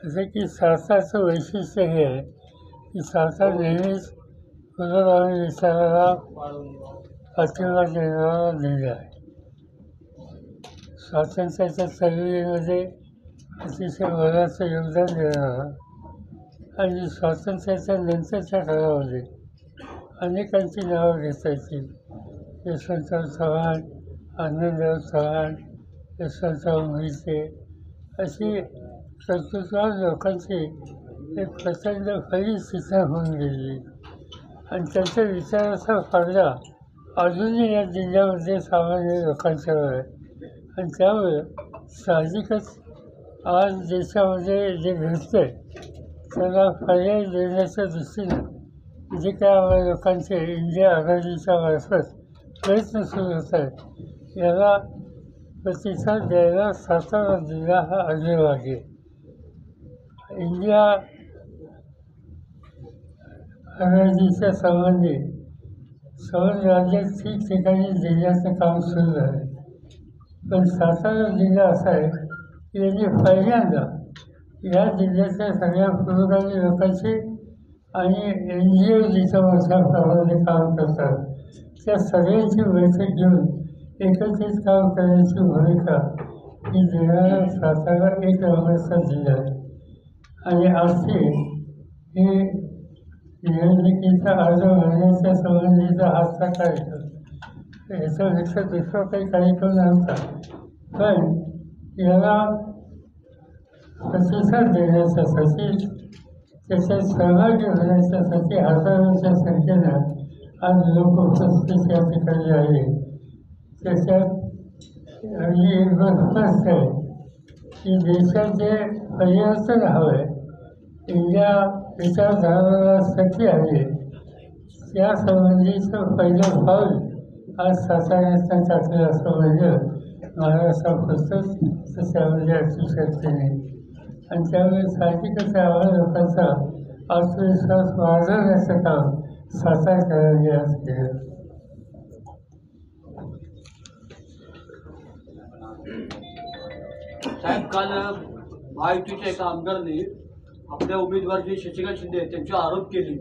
जसं की सारसाचं वैशिष्ट्य हे आहे की सारसा नेहमीच पुनरावृत्ती विचाराला पाठिंबा देणारा लिहिला आहे. स्वातंत्र्याच्या चळवळीमध्ये अतिशय मोलाचं योगदान देणारा आणि स्वातंत्र्याच्या नंतरच्या काळामध्ये अनेकांची नावं घेता येतील. यशवंतराव चव्हाण, आनंदराव चव्हाण, यशवंतराव मोहिते अशी कर्तृत्ववान लोकांची एक प्रचंड फळी तिथं होऊन गेली आणि त्यांच्या विचाराचा फायदा अजूनही या जिल्ह्यामध्ये सामान्य लोकांच्यावर आहे. आणि त्यामुळे साहजिकच आज देशामध्ये जे घडतं आहे त्याला पर्याय देण्याच्या दृष्टीनं जे काय आम्हाला लोकांचे इंडिया आघाडीच्या मार्फत प्रयत्न सुरू होत आहेत याला प्रतिसाद द्यायला सातारा जिल्हा हा अग्रभागी आहे. इंडिया आघाडीच्या संबंधी सर्व राज्यात ठिकठिकाणी जिल्ह्याचं काम सुरू आहे. पण सातारा जिल्हा असा आहे की यांनी पहिल्यांदा या जिल्ह्यातल्या सगळ्या पुरोगामी लोकांची आणि NGO जिथं मोठ्या प्रमाणात काम करतात त्या सगळ्यांची बैठक घेऊन एकत्रित काम करण्याची भूमिका ही देणारा सातारा एक नंबरचा जिल्हा आहे. आणि अशी ही निवडणुकीचा अर्ज भरण्याच्या संबंधीचा आजचा कार्यक्रम याच्यापेक्षा दुसरं काही कार्यक्रम नव्हता. पण याला प्रतिसाद देण्याच्यासाठी त्याच्यात सहभागी होण्याच्यासाठी हजारोच्या संख्येनं आज लोक उपस्थित या ठिकाणी आहे. त्याच्यात आणि एक गोष्ट आहे की देशात जे परिवर्तन हवं आहे इंडिया विचारधाराला सखी आहे त्यासंबंधीचं पहिलं पाऊल आज साताऱ्यात टाकलं असं म्हणजे महाराष्ट्रापुरतंच त्यामध्ये अतिशक्ती नाही. आणि त्यामुळे साहजिकच आम्हाला लोकांचा आत्मविश्वास वाढवण्याचं काम सातारकरांनी आज केलं. साहेब, काल महायुतीच्या एका आमदारांनी आपल्या उमेदवार जे शशिकांत शिंदे आहेत त्यांच्यावर आरोप केले.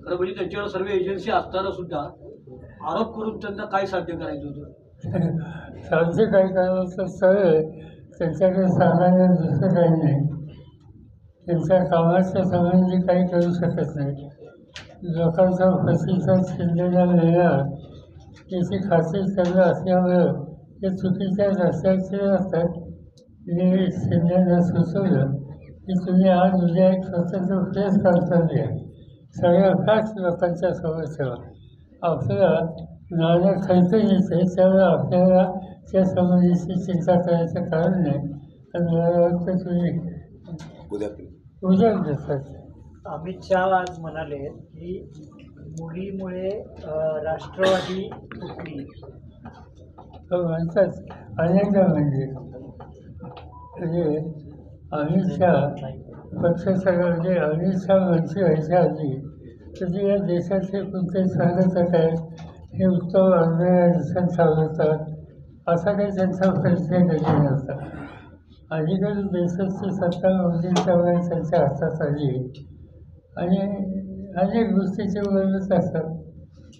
खरं म्हणजे त्यांच्यावर सर्व एजन्सी असताना सुद्धा आरोप करून त्यांना काय साध्य करायचं होतं? साध्य काय करायचं सरळ त्यांच्याकडे सांगायला दुसरं काही नाही. त्यांच्या कामाच्या संबंधी काही करू शकत नाही. लोकांचा प्रतिसाद शिंदेला मिळणार याची खात्री त्यांना असल्यामुळं ते चुकीच्या रस्त्याचे असतात. मी शिंदेला सुचवलं की तुम्ही आज उद्या एक स्वतंत्र प्रेस कॉन्फरन्स घ्या, सगळ्या फॅक्ट लोकांच्या समोर ठेवा. आपल्याला नाणं खैतं येते त्यामुळे आपल्याला त्या संबंधीची चिंता करायचं कारण नाही. आणि मला वाटतं तुम्ही उद्या देतात. अमित शहा आज म्हणाले की मुलीमुळे राष्ट्रवादी फुटली. म्हणतात अनेकदा म्हणजे अमित शहा पक्षाचा म्हणजे अमित शहा मंत्री व्हायच्या आधी तर या देशाचे कोणते सांगतात आहे हे उत्तम दिवसात चालवतात असा काही त्यांचा परिचय कधी नव्हता. अलीकडे देशाची सत्ता मोदींच्या वेळेस त्यांच्या हातात आली आणि अनेक गोष्टीचे बोलत असतात.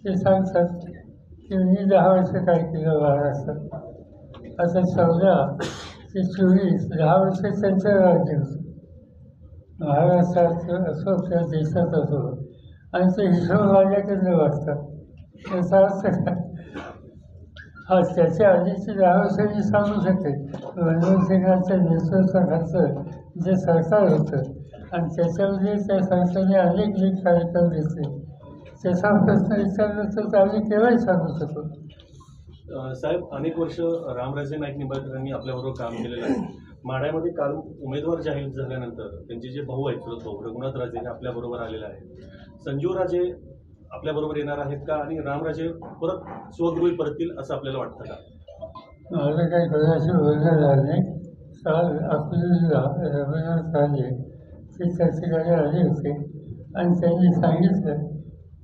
ते सांगतात की मी 10 वर्ष काय केलं महाराष्ट्रात. आता 14 ते 24 10 वर्ष त्यांचं राज्य होतं महाराष्ट्रात असो किंवा देशात असो आणि ते हिशोब माझ्याकडनं वाचतात. त्याचा अर्थ काय हा त्याच्या आधीची 10 वर्ष मी सांगू शकते. मनमोहन सिंगांच्या नेतृत्वाखालचं जे सरकार होतं आणि त्याच्यामध्ये त्या संस्थेने अनेक कार्यक्रम घेतले त्याचा प्रश्न विचारला तर आम्ही केव्हाही सांगू शकतो. साहेब, अनेक वर्ष रामराजे नाईक निंबाळकरांनी आपल्याबरोबर काम केलेलं आहे. माढ्यामध्ये काल उमेदवार जाहीर झाल्यानंतर त्यांचे जे भाऊ आहेत चुलत भाऊ रघुनाथ राजे आपल्याबरोबर आलेले आहेत. संजीव राजे आपल्याबरोबर येणार आहेत का आणि रामराजे परत स्वगृही परततील असं आपल्याला वाटतं का? मला काही कोणाशी बोलणं झालं नाही. काल अकलूजला रघुनाथ राजे ते त्या ठिकाणी आले होते आणि त्यांनी सांगितलं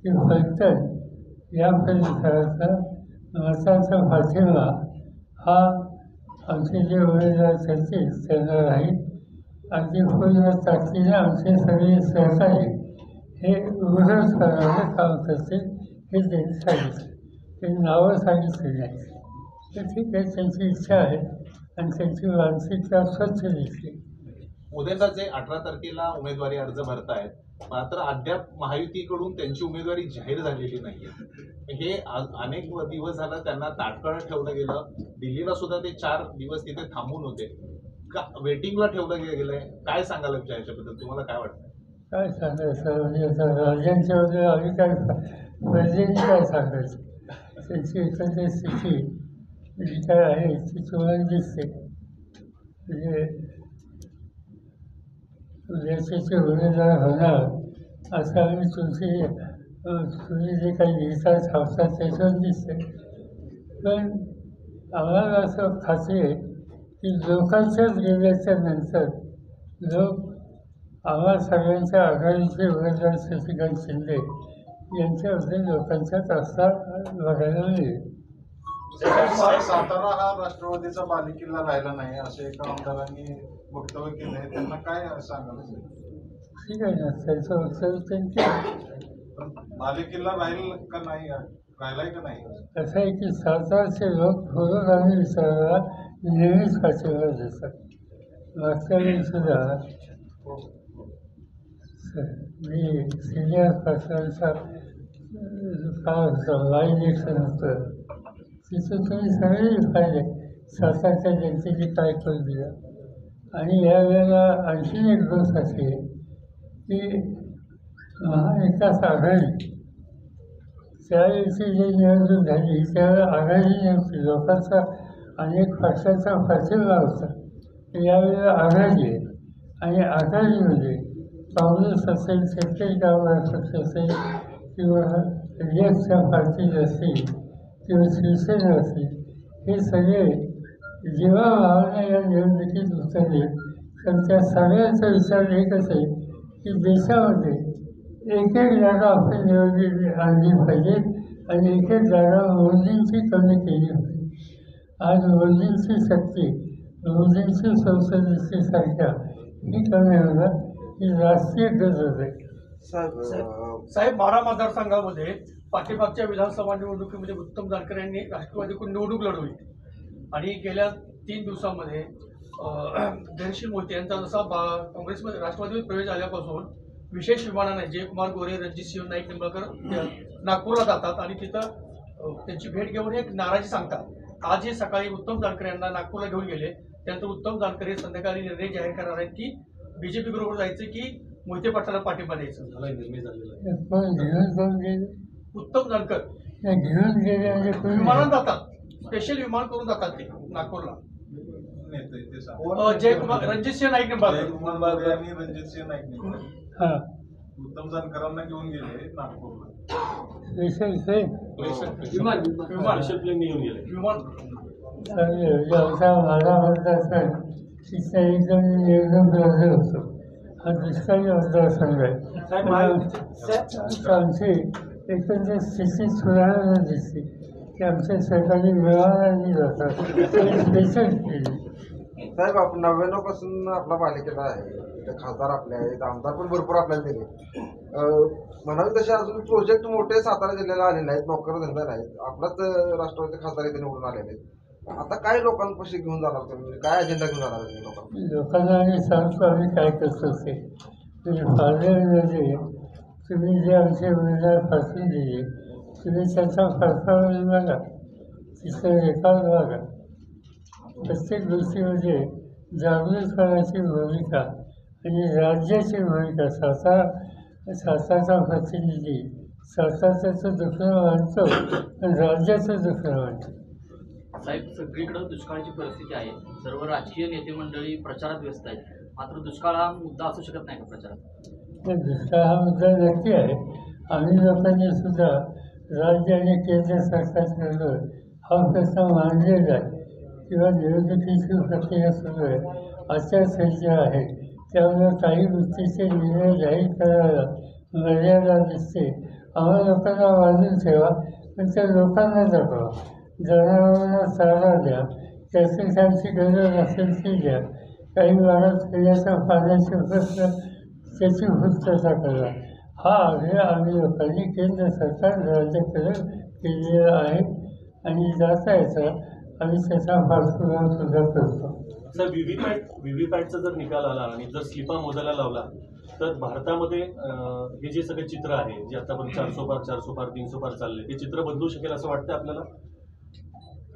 की फलटण या परिसराचा मताचा पाठिंबा हा आमचे जे उमेदवार ठरतील त्यांना राहील अगदी पूर्ण ताकदीने आमचे सगळे सहकारी हे विरोध करण्याचं काम करतील हे त्यांनी सांगितलं. त्यांनी नावं सांगितली नाही. तर ठीक आहे, त्यांची इच्छा आहे आणि त्यांची मानसिकता स्वच्छ दिसली. उदयनराजे 18 तारखेला उमेदवारी अर्ज भरतायत, मात्र अद्याप महायुतीकडून त्यांची उमेदवारी जाहीर झालेली नाहीये. हे अनेक दिवस झालं त्यांना ताटकळत ठेवलं गेलं. दिल्लीला सुद्धा ते 4 दिवस तिथे थांबून होते. का वेटिंगला ठेवलं गेलंय? काय सांगाल याच्याबद्दल? तुम्हाला काय वाटतं? काय सांगायचं म्हणजे आता राजांच्या वगैरे आम्ही काय प्रजेने काय सांगायचं. त्यांची एकंदर स्थिती जी काय आहे ती तुम्हाला दिसते. म्हणजे उद्याचे उमेदवार होणार असं आम्ही तुम्ही जे काही लिहितात छापतात त्याच्यावर दिसते. पण आम्हाला असं खात्री आहे की लोकांच्याच गेल्याच्या नंतर लोक आम्हा सगळ्यांच्या आघाडीचे उमेदवार शशिकांत शिंदे यांच्याबद्दल लोकांच्यात असा बघायला मिळेल. सातारा हा राष्ट्रवादीचा बालेकिल्ला राहिला नाही असे एका आमदारांनी वक्तव्य केलंय, त्यांना काय सांगाल? ठीक आहे ना, त्याचं उत्तर त्यांचे. बालेकिल्ला राहील का नाही, राहिलाय का नाही? असं आहे की सातारचे लोक पुरोगामी विचाराला नेहमीच पाठिंबा देतात. मागच्या वेळी सुद्धा मी सिनियर पक्षांचा काळ होता, बाय इलेक्शन होतं, तिथं तुम्ही सगळे पाहिले सातारच्या जनतेने काय करून दिलं. आणि यावेळेला आणखीन एक गोष्ट अशी आहे की महाविकास आघाडी त्यावेळेची जी निवडणूक झाली त्यावेळेला आघाडी नव्हती, लोकांचा अनेक पक्षांचा पाठिंबा होता. यावेळेला आघाडी आहे आणि आघाडीमध्ये काँग्रेस असेल, शेतकरी कामगार पक्ष असेल किंवा रियाजच्या पार्टीज असतील किंवा शिवसेना असेल, हे सगळे जेव्हा भावना या निवडणुकीत उतरले तर त्या सगळ्यांचा विचार एकच आहे की देशामध्ये एक एक जागा आपण निवडली आणली पाहिजे आणि एक एक जागा मोदींची कमी केली पाहिजे. आज मोदींची शक्ती, मोदींची संसदेची संख्या ही कमी होणं ही राष्ट्रीय गरज आहे. साहेब, माढा मतदारसंघामध्ये पाठीमागच्या विधानसभा निवडणुकीमध्ये उत्तम जानकर यांनी राष्ट्रवादीकडून निवडणूक लढवली आणि गेल्या 3 दिवसांमध्ये धैर्यशील मोहिते यांचा जसा काँग्रेसमध्ये राष्ट्रवादीमध्ये प्रवेश झाल्यापासून विशेष विमानाने जयकुमार गोरे, रणजितसिंह नाईक निंबाळकर नागपूरला जातात आणि तिथं त्यांची भेट घेऊन एक नाराजी सांगतात. आज हे सकाळी उत्तम जानकर यांना नागपूरला घेऊन गेले. त्यानंतर उत्तम जानकर हे संध्याकाळी निर्णय जाहीर करणार आहेत की बीजेपी बरोबर जायचं की मोहिते पाटलाला पाठिंबा द्यायचं. उत्तम जानकर घेऊन गेले म्हणजे विमानात जातात, स्पेशल विमान करून जातात ते नागपूरला. जयकुमार, रणजितसिंह नाईक निंबाळकर आणि रणजितसिंह नाईक हां उत्तम जानकरांना घेऊन गेले नागपूरला. विमान आमचा माझा मतदारसंघ तिथं एकदम निवडणूक लढत होतो. हा दुष्काळी मतदारसंघ आहे. आमची एकंदर स्थिती सुधारणा दिसते की आमच्या सरकारी मिळाला जातात स्पेशल केली. साहेब, आपण 99 पासून आपला पालिकेला आहे, खासदार आपले आहेत, आमदार पण भरपूर आपल्याला दिले. म्हणावे तसे अजून प्रोजेक्ट मोठे सातारा जिल्ह्याला आलेले आहेत, नोकरधंदा नाहीत. आपलाच राष्ट्रवादी खासदार इथे निवडून आलेले आहेत. आता काय लोकांपाशी घेऊन जाणार तुम्ही, काय अजेंडा घेऊन जाणार लोकांना? लोकांना आम्ही सांगतो आम्ही काय करतो ते. म्हणजे पार्लमेंटमध्ये तुम्ही जे आमचे उमेदवार फासून दिले तुम्ही त्याचा परफॉर्मन्स बघा, तिथं रेकॉर्ड बघा. प्रत्येक गोष्टीमध्ये जागृत करण्याची भूमिका आणि राज्याची भूमिका. सातारचा प्रतिनिधी सातारचं दुखणं मानतो आणि राज्याचं दुखणं मानतो. साहेब, सगळीकडं दुष्काळाची परिस्थिती आहे. सर्व राजकीय नेते मंडळी प्रचारात व्यस्त आहेत. मात्र दुष्काळ हा मुद्दा असू शकत नाही का प्रचारात? दुष्काळ हा मुद्दा नक्की आहे. आम्ही लोकांनी सुद्धा राज्य आणि केंद्र सरकारकडून हा प्रश्न मांडलेला आहे किंवा निवडणुकीची प्रक्रिया सुरू आहे, आचारसंहिता आहे, त्यामुळे काही गोष्टीचे निर्णय जाहीर करायला मर्यादा दिसते. आम्हा लोकांना बाजून ठेवा पण त्या लोकांना दाखवा. जनावरांना चारा द्या, त्याची त्यांची गरज असेल ती द्या, काही भागात पिण्याच्या पाण्याचे प्रश्न त्याची पूर्तता करा. हा आग्रह आम्ही लोकांनी केंद्र सरकार राज्याकडे केलेला आहे आणि जाता येता आम्ही त्याचा पाठपुरावा सुद्धा करतो. सर, व्हीव्हीपॅटचा जर निकाल आला आणि जर स्लिपा मोजायला लावला तर भारतामध्ये हे जे सगळे चित्र आहे जे आतापर्यंत 400 पार 300 पार चालले ते चित्र बदलू शकेल असं वाटतं आपल्याला?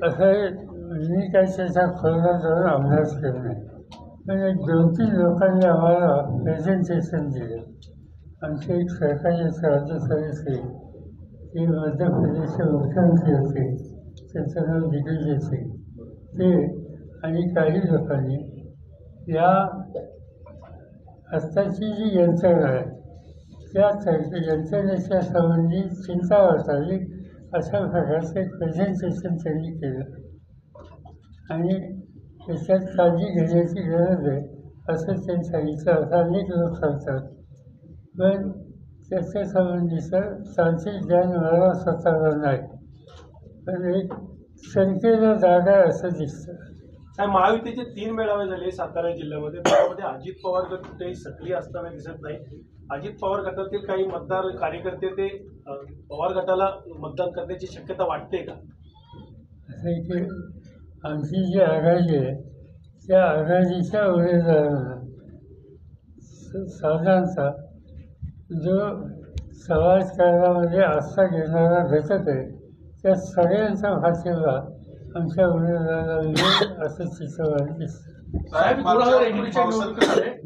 असं मी काही त्याचा खोलवर जाऊन अभ्यास केला नाही, पण एक 2-3 लोकांनी आम्हाला प्रेझेंटेशन दिलं. आमचे एक सरकारी राज्य सदस्य ते मध्य प्रदेशचे मुख्यमंत्री होते, त्यांचं नाव दिग्विजय सिंग, ते आणि काही लोकांनी या आत्ताची जी यंत्रणा आहे त्या यंत्रणेच्या संबंधी चिंता वाटावी अशा प्रकारचं एक प्रेझेंटेशन त्यांनी केलं आणि त्याच्यात काळजी घेण्याची गरज आहे असं त्यांनी सांगितलं. असं अनेक लोक सांगतात, पण त्याच्या संबंधीचं तांत्रिक ज्ञान मला स्वतःला नाही, पण एक शंकेला जागा आहे असं दिसतं. महायुतीचे 3 मेळावे झाले सातारा जिल्ह्यामध्ये, त्यामध्ये अजित पवार गट कुठेही सक्रिय असताना दिसत नाही. अजित पवार गटातील काही मतदार कार्यकर्ते ते पवार गटाला मतदान करण्याची शक्यता वाटते का? असं आहे की आमची जी आघाडी आहे त्या आघाडीच्या उमेदवारांना साधारणतः जो समाजकारणामध्ये आस्था घेणारा घटक आहे त्या सगळ्यांचा भाषेला आमच्या उमेदवाराला मिळेल असं चित्र दिसतं. साहेब,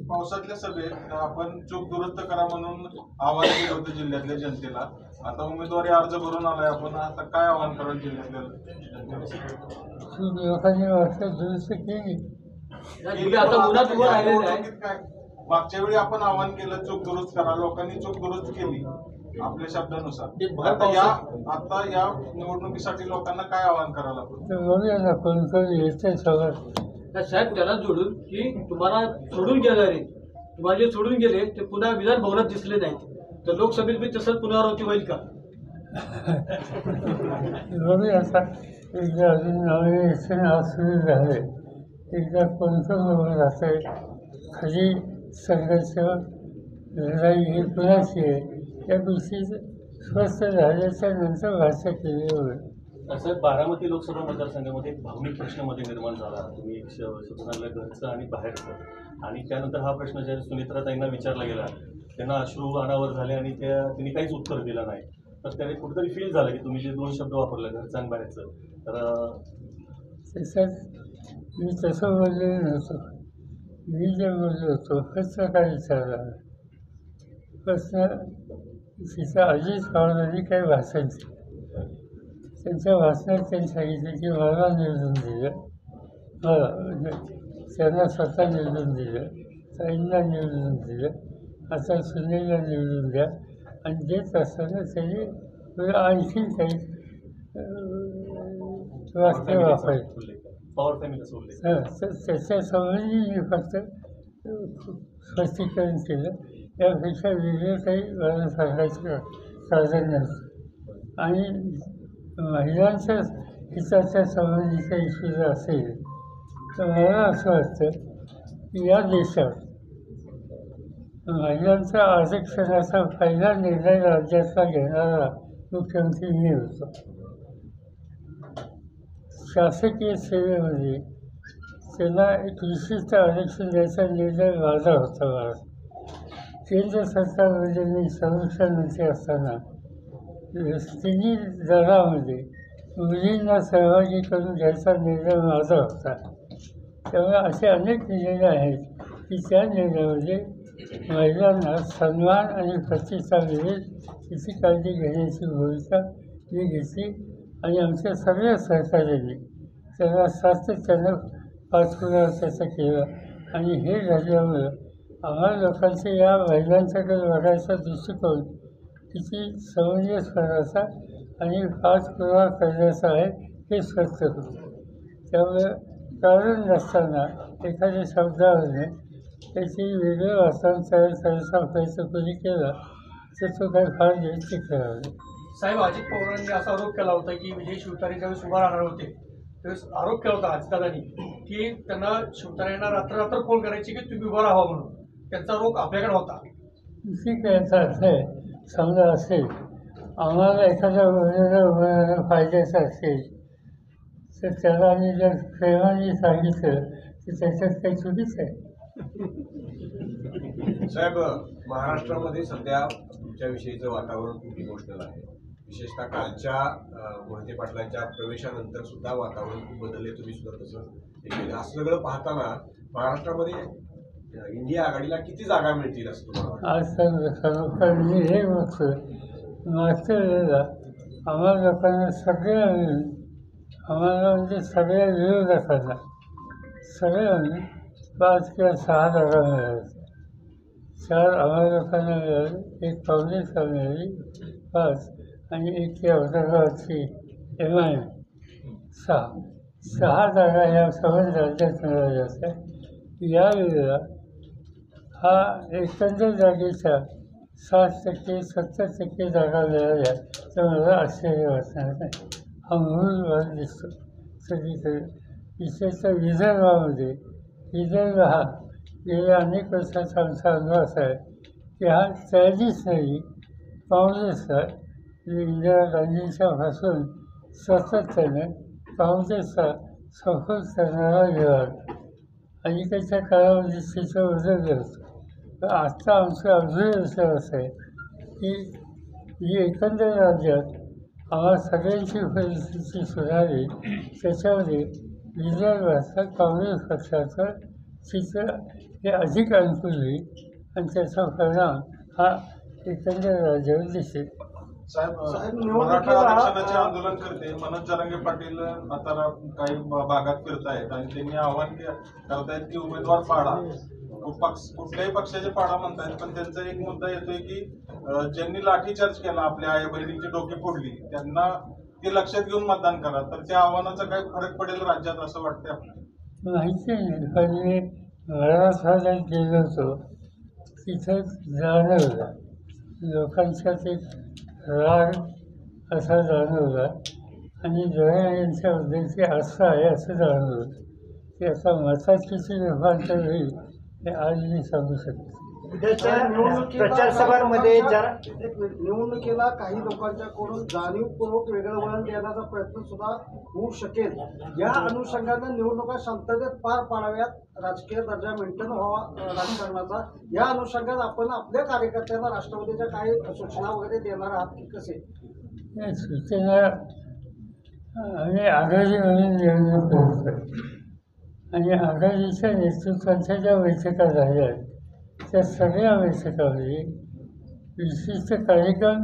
पावसातल्या सभेत आपण चूक दुरुस्त करा म्हणून आवाहन केलं होतं जिल्ह्यातल्या जनतेला. आता उमेदवारी अर्ज भरून आलाय आपण, आता काय आवाहन कराल जिल्ह्यातल्या जनतेला? लोकांनी वाटतं दुरुस्त केली. आता उन्हात उभं राहिलेलं आहे. काय मागच्या वेळी आपण आवाहन केलं चूक दुरुस्त करा, लोकांनी चूक दुरुस्त केली आपल्या शब्दानुसार. आता या निवडणुकीसाठी लोकांना काय आवाहन करायला आपण? तर बघूया ना कोण कोण येते सगळं. साहेब, त्याला जोडून की तुम्हाला सोडून गेणारे तुम्हाला जे सोडून गेले ते पुन्हा विधान भवनात दिसले नाहीत, तर लोकसभेत बी तसंच पुनरावृत्ती होईल का? बघूया आता एकदा अजून नवे इलेक्शन आज सुरू झाले, एकदा कोणतं बरोबर राहतंय, खाली संघर्ष लढाई ही कुणाची आहे या गोष्टी स्पष्ट झाल्याच्या नंतर भाषा केली होईल. साहेब, बारामती लोकसभा मतदारसंघामध्ये एक भावनिक प्रश्न मध्ये निर्माण झाला. तुम्ही म्हणाला घरचं आणि बाहेरचं, आणि त्यानंतर हा प्रश्न ज्या सुनेत्राताईंना विचारला गेला त्यांना अश्रू अनावर झाले आणि त्यांनी काहीच उत्तर दिलं नाही. तर त्याने कुठेतरी फील झालं की तुम्ही जे 2 शब्द वापरले घरचं आणि बाहेरचं, तर त्याच्यात मी तसं बोललेलं नव्हतं. मी जे बोललो होतो प्रश्न काय विचारला, प्रश्न तिथं अजित पवारांनी काही भाषण केलं. त्यांच्या भाषणात त्यांनी सांगितलं की मला निवडून दिलं, मला म्हणजे त्यांना स्वतः निवडून दिलं, ताईंना निवडून दिलं, आता सुनेला निवडून द्या, आणि देत असताना त्यांनी आणखी काही वाक्य वापरले. पवार फॅमिली बोलले. तर त्याच्यासंबंधी मी फक्त स्पष्टीकरण केलं. यापेक्षा वेगळं काही मला सांगायचं साधन नसतं. आणि महिलांच्या हिताच्या संबंधीचा इश्यू जर असेल तर मला असं वाटतं की या देशात महिलांचा आरक्षणाचा पहिला निर्णय राज्यातला घेणारा मुख्यमंत्री मी होतो. शासकीय सेवेमध्ये त्यांना एक विशिष्ट आरक्षण द्यायचा निर्णय माझा होता. मला केंद्र सरकारमध्ये मी संरक्षण मंत्री असताना 3 दलामध्ये मुलींना सहभागी करून घ्यायचा निर्णय माझा होता. त्यामुळे असे अनेक निर्णय आहेत की त्या निर्णयामध्ये महिलांना सन्मान आणि प्रतिष्ठा मिळेल याची काळजी घेण्याची भूमिका मी घेतली आणि आमच्या सगळ्या सहकार्यांनी त्यांना सातत्यानं पाठपुरावा त्याचा केला. आणि हे झाल्यामुळं आम्हाला लोकांचे या महिलांच्याकडे बघायचा दृष्टिकोन किती समंजसपणाचा आणि पाठपुरावा करण्याचा आहे हे स्पष्ट होतं. त्यामुळे कारण नसताना एखाद्या शब्दावरने त्याची वेगळं वाचन तयार करायचा प्रयत्न कोणी केला तर तो काही फार व्यवस्थित करावा. साहेब, अजित पवारांनी असा आरोप केला होता की विजय शिवतारे ज्यावेळेस उभा राहणार होते त्यावेळेस आरोप केला होता अजितदादांनी की त्यांना शिवसेनेला रात्र फोन करायची की तुम्ही उभा राहावा म्हणून. त्यांचा रोख आपल्याकडे होता. ठीक आहे, याचा अर्थ आहे समजा असेल आम्हाला एखाद्या उमेदवार फायद्याचं असेल तर त्याला आम्ही जर प्रेमाने सांगितलं तर त्याच्यात काही चुकीच आहे. साहेब, महाराष्ट्रामध्ये सध्या तुमच्याविषयीचं वातावरण खूप इमोशनल आहे. विशेषतः कालच्या मोहिते पाटलांच्या प्रवेशानंतर सुद्धा वातावरण खूप बदलले. तुम्ही सुद्धा तसं हे केलं. असं सगळं पाहताना महाराष्ट्रामध्ये इंडिया आघाडीला किती जागा मिळतील असं तुम्हाला वाटतं? आज सर्वकार मी हे बघतो मागच्या वेळेला आम्हाला लोकांना सगळ्या मिळून आम्हाला म्हणजे सगळ्या विरोधकांना सगळ्या मिळून 5 किंवा 6 जागा मिळाल्या. 4 आम्हाला लोकांना मिळाली, 1 काँग्रेसला मिळाली 5 आणि 1 या उदरगावची MIM 6 जागा या सर्व राज्यात मिळाल्या होत्या. यावेळेला हा एकंदर जागेच्या 60% 70% जागा मिळाल्या तर मला आश्चर्य वाटणार नाही. हा मूळ भाग दिसतो सगळीकडे. विशेषतः विदर्भ हा गेल्या अनेक वर्षाचा आमचा अनुभव असा आहे की हा ट्रॅडिशनली काँग्रेसला इंदिरा गांधींच्यापासून सातत्याने काँग्रेसचा सपोर्ट करणारा विभाग अलीकडच्या काळामध्ये तिचं बदललं होतं. तर आत्ता आमचं ऑब्झर्वेशन असं आहे की जी एकंदर राज्यात आम्हाला सगळ्यांची परिस्थिती सुधारली त्याच्यामध्ये विदर्भाचं काँग्रेस पक्षाचं चित्र हे अधिक अनुकूल होईल आणि त्याचा परिणाम हा एकंदर राज्यावर दिसेल. साहेब, मराठा आरक्षणाचे आंदोलन करते मनोज जरांगे पाटील आता काही भागात फिरतायत आणि त्यांनी आव्हान करतायत की उमेदवार पाडा. कुठल्याही पक्षाचे पाडा म्हणतायत, पण त्यांचा एक मुद्दा येतोय की ज्यांनी लाठीचार्ज केला आपल्या आई बहिणींची डोकी फोडली त्यांना ते लक्षात घेऊन मतदान करा. तर त्या आव्हानाचा काय फरक पडेल राज्यात असं वाटतंय आपल्याला? माहिती नाही, पण मी मराठवाड्यात गेलो होतो तिथं जाणवलं लोकांच्यात एक राग असा जाणवला आणि जया यांच्याबद्दलची आस्था आहे असं जाणवलं. की आता मतात किती रूपांतर होईल हे आज मी सांगू शकतो. उद्याच्या प्रचार सभांमध्ये निवडणुकीला काही लोकांच्याकडून जाणीवपूर्वक वेगळं वळण देण्याचा प्रयत्न सुद्धा होऊ शकेल. या अनुषंगाने निवडणुका शांततेत पार पाडाव्यात, राजकीय दर्जा मेंटेन व्हावा राजकारणाचा. या अनुषंगाने आपण आपल्या कार्यकर्त्यांना राष्ट्रवादीच्या काही सूचना वगैरे देणार आहात की कसे? सूचना आम्ही आघाडी म्हणून निवडणूक करतो आणि आघाडीच्या नेतृत्वाच्या ज्या बैठका झाल्या त्या सगळ्या बैठकांमध्ये विशिष्ट कार्यक्रम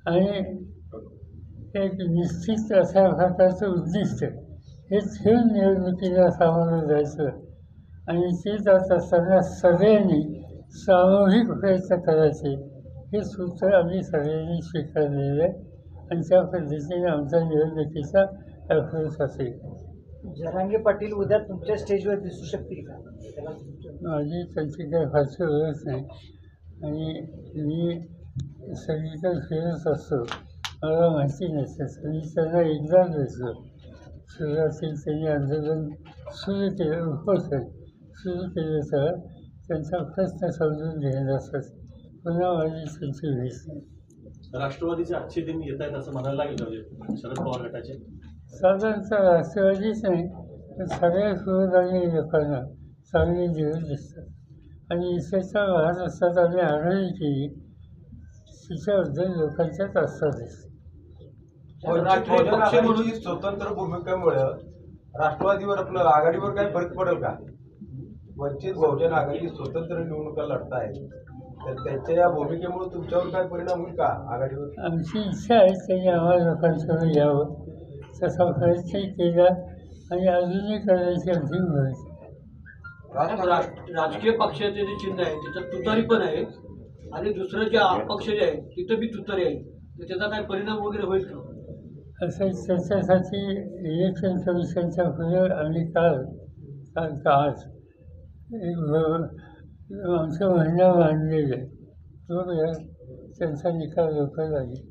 आणि एक निश्चित अशा प्रकारचं उद्दिष्ट हे ठेवून निवडणुकीला सामोरं जायचं आणि ते जात असताना सगळ्यांनी सामूहिक प्रयत्न करायचे हे सूत्र आम्ही सगळ्यांनी स्वीकारलेलं आहे आणि त्या पद्धतीने आमचा निवडणुकीचा अप्रोच असेल. जरांगे पाटील उद्या तुमच्या स्टेजवर दिसू शकतील का? माझी त्यांची काही फारशी ओळख नाही आणि मी सगळीकडे फिरत असतो, मला माहिती नसतं. मी त्यांना एकदा भेटलो. सुरुवातीला त्यांनी आंदोलन सुरू केलं, उपोषण सुरू केलं तर त्यांचा प्रश्न समजून घेण्यासाठी पुन्हा माझी त्यांची भेट नाही. राष्ट्रवादीचे अच्छे दिन येत आहेत असं म्हणायला लागेल म्हणजे शरद पवार गटाचे साधारणतः राष्ट्रवादीच नाही तर सगळ्या सुविधांनी लोकांना चांगले दिवस दिसतात आणि इशाच्या वाहत असतात आम्ही आघाडी केली तिच्याबद्दल लोकांच्याच आस्था दिसते. स्वतंत्र भूमिकेमुळे राष्ट्रवादीवर आपलं आघाडीवर काही फरक पडेल का? वंचित बहुजन आघाडी स्वतंत्र निवडणुका लढतायत तर त्यांच्या या भूमिकेमुळे तुमच्यावर काय परिणाम होईल का आघाडीवर? आमची इच्छा आहे त्यांनी आम्हाला लोकांसमोर यावं तसा प्रयत्नही केला आणि अजूनही करायची आमची भूमिका. राजकीय पक्षाचे जे चिन्ह आहे त्याच्यात तुतारी पण आहे आणि दुसरं जे अपक्ष जे आहे तिथं बी तुतारी आहे, तर त्याचा काय परिणाम वगैरे होईल का? असं त्याच्यासाठी इलेक्शन कमिशनच्या पुढे आम्ही काल आज आमचं म्हणणं मांडलेलं आहे. तो त्यांचा निकाल लवकर लागेल.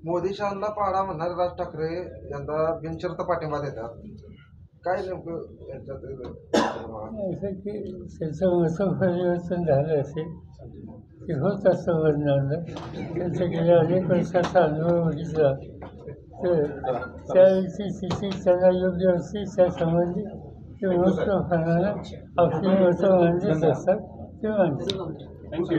मोदी शहांना पाडा म्हणणारे राज ठाकरे यंदा बिनशर्त पाठिंबा देतात. काय नेमकं यांच्यात असं की त्याचं मतं परिवर्तन झालं असेल ते होत असतं वर्णनानं. त्यांचं गेल्या अनेक वर्षाचा अनुभव बघितला तर त्यावेळची स्थिती त्यांना योग्य असते त्या संबंधी ते मोठ्यापणानं आपली मतं मांडत असतात ते मांडतात. थँक्यू.